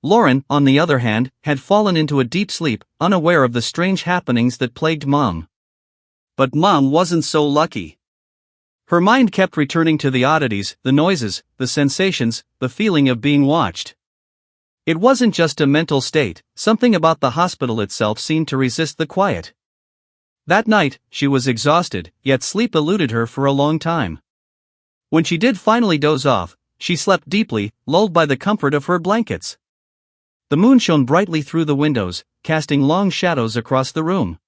Lauren, on the other hand, had fallen into a deep sleep, unaware of the strange happenings that plagued Mom. But Mom wasn't so lucky. Her mind kept returning to the oddities, the noises, the sensations, the feeling of being watched. It wasn't just a mental state, something about the hospital itself seemed to resist the quiet. That night, she was exhausted, yet sleep eluded her for a long time. When she did finally doze off, she slept deeply, lulled by the comfort of her blankets. The moon shone brightly through the windows, casting long shadows across the room.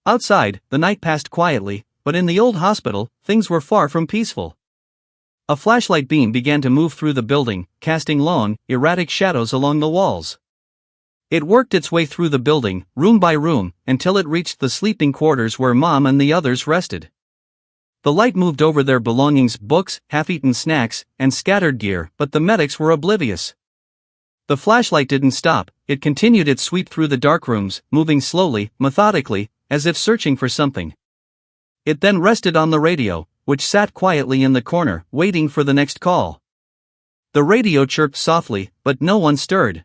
Outside, the night passed quietly, but in the old hospital, things were far from peaceful. A flashlight beam began to move through the building, casting long, erratic shadows along the walls. It worked its way through the building, room by room, until it reached the sleeping quarters where Mom and the others rested. The light moved over their belongings, books, half-eaten snacks, and scattered gear, but the medics were oblivious. The flashlight didn't stop, it continued its sweep through the dark rooms, moving slowly, methodically, as if searching for something. It then rested on the radio, which sat quietly in the corner, waiting for the next call. The radio chirped softly, but no one stirred.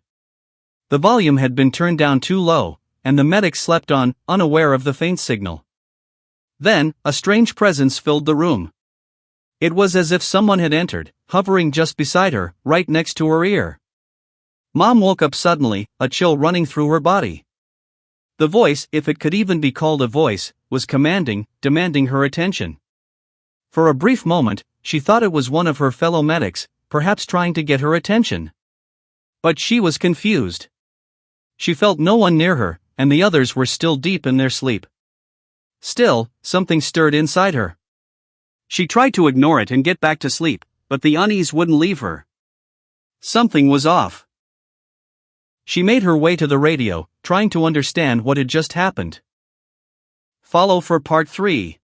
The volume had been turned down too low, and the medics slept on, unaware of the faint signal. Then, a strange presence filled the room. It was as if someone had entered, hovering just beside her, right next to her ear. Mom woke up suddenly, a chill running through her body. The voice, if it could even be called a voice, was commanding, demanding her attention. For a brief moment, she thought it was one of her fellow medics, perhaps trying to get her attention. But she was confused. She felt no one near her, and the others were still deep in their sleep. Still, something stirred inside her. She tried to ignore it and get back to sleep, but the unease wouldn't leave her. Something was off. She made her way to the radio, trying to understand what had just happened. Follow for part 3.